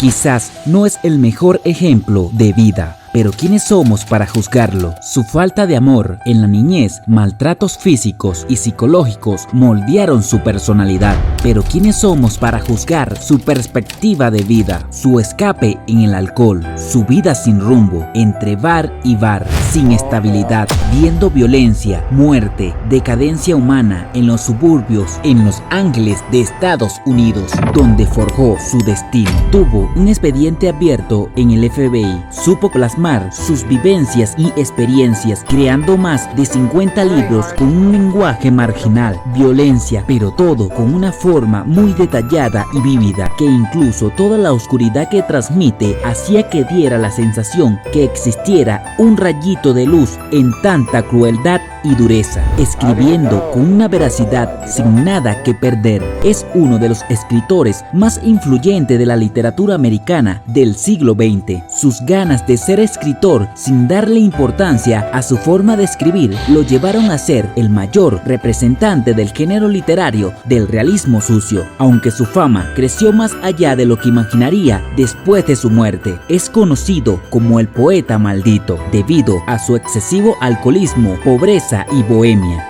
Quizás no es el mejor ejemplo de vida, pero ¿quiénes somos para juzgarlo? Su falta de amor en la niñez, maltratos físicos y psicológicos moldearon su personalidad. Pero ¿quiénes somos para juzgar su perspectiva de vida? Su escape en el alcohol, su vida sin rumbo, entre bar y bar, sin estabilidad, viendo violencia, muerte, decadencia humana en los suburbios en Los Ángeles de Estados Unidos, donde forjó su destino. Tuvo un expediente abierto en el FBI, supo plasmar sus vivencias y experiencias, creando más de 50 libros con un lenguaje marginal, violencia, pero todo con una forma muy detallada y vívida, que incluso toda la oscuridad que transmite hacía que diera la sensación que existiera un rayito de luz en tanta crueldad y dureza, escribiendo con una veracidad sin nada que perder. Es uno de los escritores más influyentes de la literatura americana del siglo XX. Sus ganas de ser escritor sin darle importancia a su forma de escribir lo llevaron a ser el mayor representante del género literario del realismo sucio, aunque su fama creció más allá de lo que imaginaría después de su muerte. Es conocido como el poeta maldito debido a su excesivo alcoholismo, pobreza y bohemia.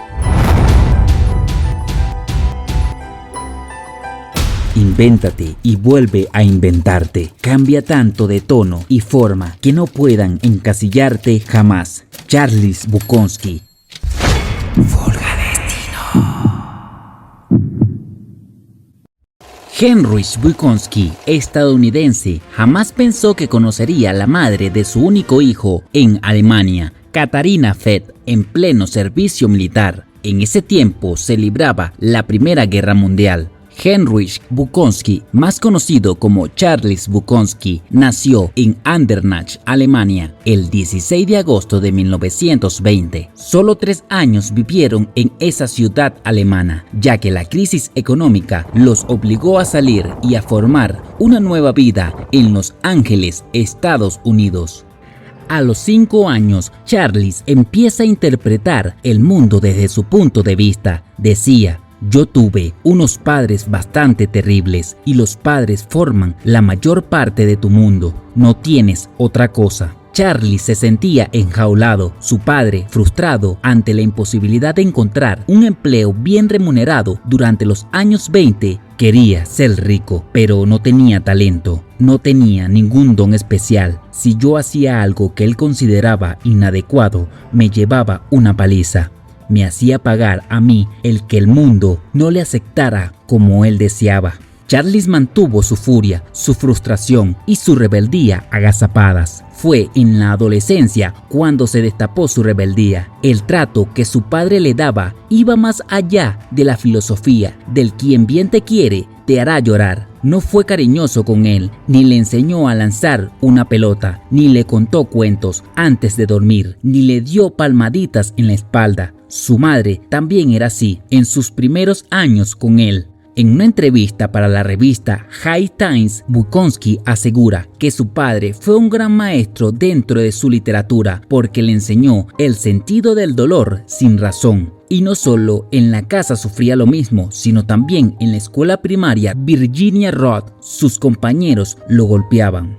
Invéntate y vuelve a inventarte. Cambia tanto de tono y forma que no puedan encasillarte jamás. Charles Bukowski. Fulga destino. Heinrich Bukowski, estadounidense, jamás pensó que conocería a la madre de su único hijo en Alemania, Katharina Fett, en pleno servicio militar. En ese tiempo se libraba la Primera Guerra Mundial. Heinrich Bukowski, más conocido como Charles Bukowski, nació en Andernach, Alemania, el 16 de agosto de 1920. Solo 3 años vivieron en esa ciudad alemana, ya que la crisis económica los obligó a salir y a formar una nueva vida en Los Ángeles, Estados Unidos. A los 5 años, Charles empieza a interpretar el mundo desde su punto de vista. Decía: yo tuve unos padres bastante terribles y los padres forman la mayor parte de tu mundo. No tienes otra cosa. Charlie se sentía enjaulado, su padre frustrado ante la imposibilidad de encontrar un empleo bien remunerado durante los años 20. Quería ser rico, pero no tenía talento, no tenía ningún don especial. Si yo hacía algo que él consideraba inadecuado, me llevaba una paliza. Me hacía pagar a mí el que el mundo no le aceptara como él deseaba. Charles mantuvo su furia, su frustración y su rebeldía agazapadas. Fue en la adolescencia cuando se destapó su rebeldía. El trato que su padre le daba iba más allá de la filosofía del quien bien te quiere te hará llorar. No fue cariñoso con él, ni le enseñó a lanzar una pelota, ni le contó cuentos antes de dormir, ni le dio palmaditas en la espalda. Su madre también era así en sus primeros años con él. En una entrevista para la revista High Times, Bukowski asegura que su padre fue un gran maestro dentro de su literatura porque le enseñó el sentido del dolor sin razón. Y no solo en la casa sufría lo mismo, sino también en la escuela primaria Virginia Road, sus compañeros lo golpeaban.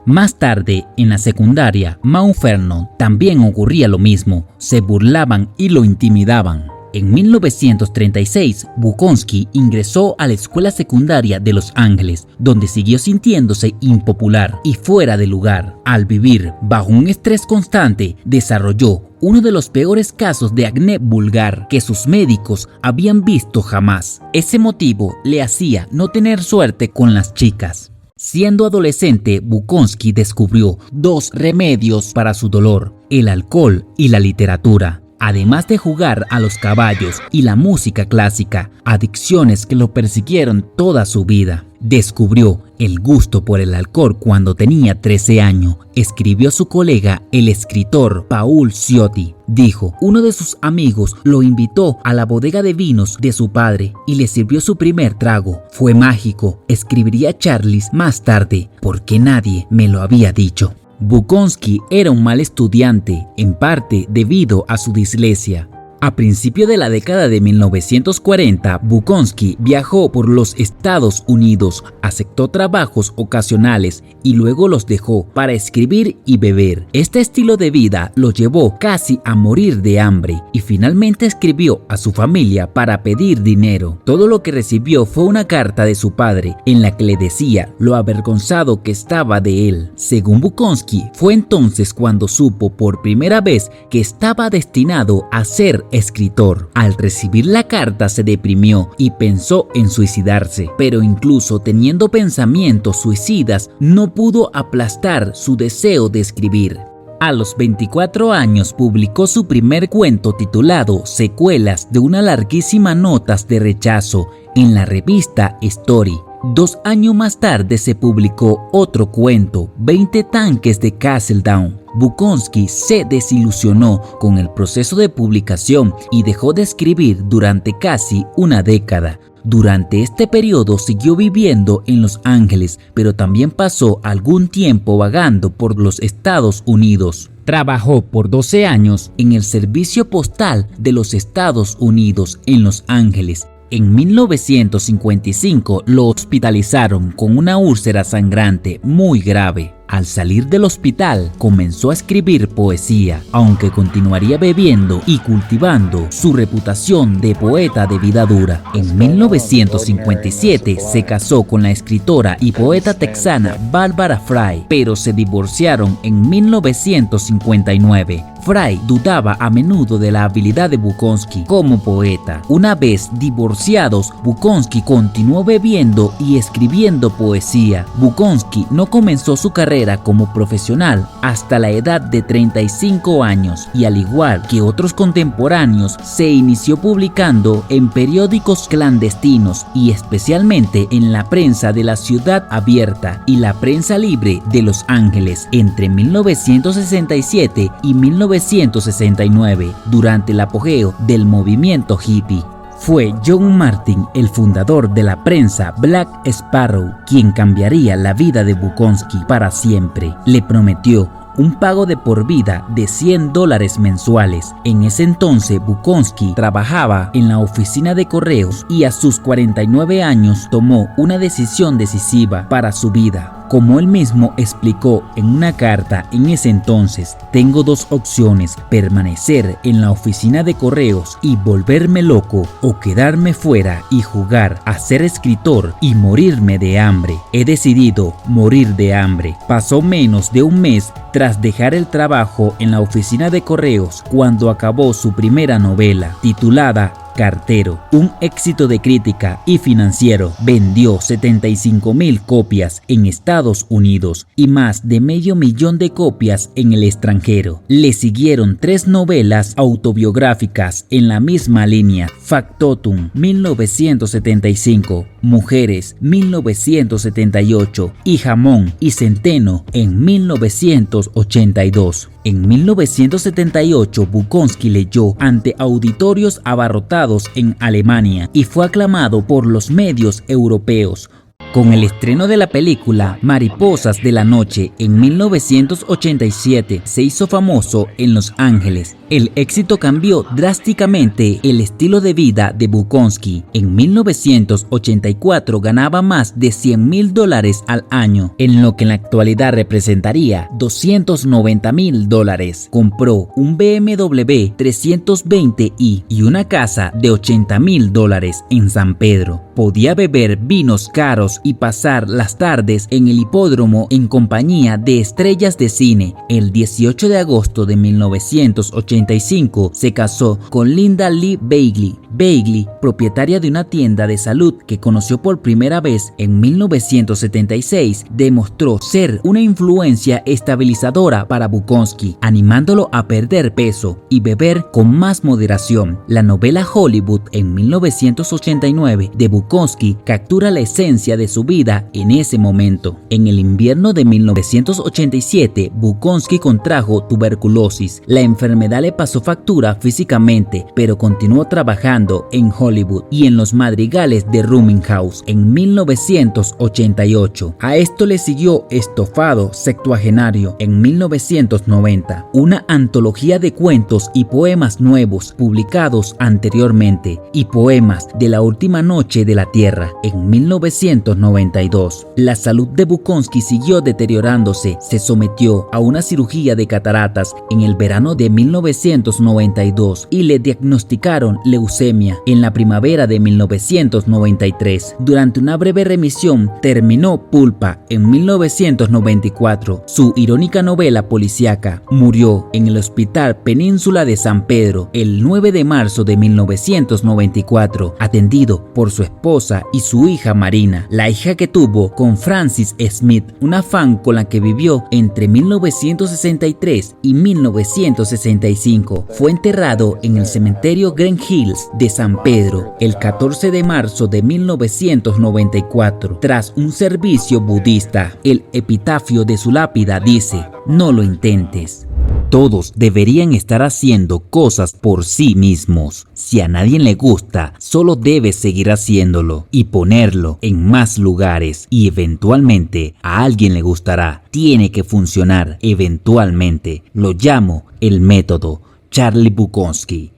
Más tarde, en la secundaria Mount Vernon, también ocurría lo mismo, se burlaban y lo intimidaban. En 1936, Bukowski ingresó a la escuela secundaria de Los Ángeles, donde siguió sintiéndose impopular y fuera de lugar. Al vivir bajo un estrés constante, desarrolló uno de los peores casos de acné vulgar que sus médicos habían visto jamás. Ese motivo le hacía no tener suerte con las chicas. Siendo adolescente, Bukowski descubrió 2 remedios para su dolor: el alcohol y la literatura. Además de jugar a los caballos y la música clásica, adicciones que lo persiguieron toda su vida. Descubrió el gusto por el alcohol cuando tenía 13 años. Escribió a su colega, el escritor Paul Ciotti. Dijo, uno de sus amigos lo invitó a la bodega de vinos de su padre y le sirvió su primer trago. Fue mágico, escribiría Charles más tarde, porque nadie me lo había dicho. Bukowski era un mal estudiante, en parte debido a su dislexia. A principios de la década de 1940, Bukowski viajó por los Estados Unidos, aceptó trabajos ocasionales y luego los dejó para escribir y beber. Este estilo de vida lo llevó casi a morir de hambre y finalmente escribió a su familia para pedir dinero. Todo lo que recibió fue una carta de su padre en la que le decía lo avergonzado que estaba de él. Según Bukowski, fue entonces cuando supo por primera vez que estaba destinado a ser escritor. Al recibir la carta se deprimió y pensó en suicidarse, pero incluso teniendo pensamientos suicidas no pudo aplastar su deseo de escribir. A los 24 años publicó su primer cuento titulado Secuelas de una larguísima notas de rechazo en la revista Story. 2 años más tarde se publicó otro cuento, 20 tanques de Castle Down. Bukowski se desilusionó con el proceso de publicación y dejó de escribir durante casi una década. Durante este periodo siguió viviendo en Los Ángeles, pero también pasó algún tiempo vagando por los Estados Unidos. Trabajó por 12 años en el Servicio Postal de los Estados Unidos en Los Ángeles. En 1955 lo hospitalizaron con una úlcera sangrante muy grave. Al salir del hospital, comenzó a escribir poesía, aunque continuaría bebiendo y cultivando su reputación de poeta de vida dura. En 1957 se casó con la escritora y poeta texana Barbara Fry, pero se divorciaron en 1959. Fry dudaba a menudo de la habilidad de Bukowski como poeta. Una vez divorciados, Bukowski continuó bebiendo y escribiendo poesía. Bukowski no comenzó su carrera como profesional hasta la edad de 35 años y al igual que otros contemporáneos se inició publicando en periódicos clandestinos y especialmente en la prensa de la Ciudad Abierta y la Prensa Libre de Los Ángeles entre 1967 y 1969 durante el apogeo del movimiento hippie. Fue John Martin, el fundador de la prensa Black Sparrow, quien cambiaría la vida de Bukowski para siempre. Le prometió un pago de por vida de $100 mensuales. En ese entonces Bukowski trabajaba en la oficina de correos y a sus 49 años tomó una decisión decisiva para su vida. Como él mismo explicó en una carta en ese entonces, tengo 2 opciones, permanecer en la oficina de correos y volverme loco o quedarme fuera y jugar a ser escritor y morirme de hambre. He decidido morir de hambre. Pasó menos de un mes tras dejar el trabajo en la oficina de correos cuando acabó su primera novela, titulada Cartero, un éxito de crítica y financiero. Vendió 75,000 copias en Estados Unidos y más de medio millón de copias en el extranjero. Le siguieron 3 novelas autobiográficas en la misma línea: Factotum 1975, Mujeres 1978 y Jamón y Centeno en 1982. En 1978, Bukowski leyó ante auditorios abarrotados en Alemania y fue aclamado por los medios europeos. Con el estreno de la película Mariposas de la Noche en 1987 se hizo famoso en Los Ángeles. El éxito cambió drásticamente el estilo de vida de Bukowski. En 1984 ganaba más de $100,000 al año, en lo que en la actualidad representaría $290,000. Compró un BMW 320i y una casa de $80,000 en San Pedro. Podía beber vinos caros y pasar las tardes en el hipódromo en compañía de estrellas de cine. El 18 de agosto de 1985 se casó con Linda Lee Bagley. Bagley, propietaria de una tienda de salud que conoció por primera vez en 1976, demostró ser una influencia estabilizadora para Bukowski, animándolo a perder peso y beber con más moderación. La novela Hollywood en 1989 de Bukowski Bukowski captura la esencia de su vida en ese momento. En el invierno de 1987, Bukowski contrajo tuberculosis. La enfermedad le pasó factura físicamente, pero continuó trabajando en Hollywood y en los madrigales de Rooming House en 1988. A esto le siguió Estofado Septuagenario en 1990, una antología de cuentos y poemas nuevos publicados anteriormente, y Poemas de la última noche de la Tierra en 1992. La salud de Bukowski siguió deteriorándose. Se sometió a una cirugía de cataratas en el verano de 1992 y le diagnosticaron leucemia en la primavera de 1993. Durante una breve remisión terminó Pulpa en 1994. Su irónica novela policíaca. Murió en el Hospital Península de San Pedro el 9 de marzo de 1994, atendido por su esposa y su hija Marina, la hija que tuvo con Francis Smith, una fan con la que vivió entre 1963 y 1965. Fue enterrado en el cementerio Green Hills de San Pedro el 14 de marzo de 1994, tras un servicio budista. El epitafio de su lápida dice: "No lo intentes". Todos deberían estar haciendo cosas por sí mismos. Si a nadie le gusta, solo debes seguir haciéndolo y ponerlo en más lugares, y eventualmente a alguien le gustará. Tiene que funcionar eventualmente. Lo llamo el método Charlie Bukowski.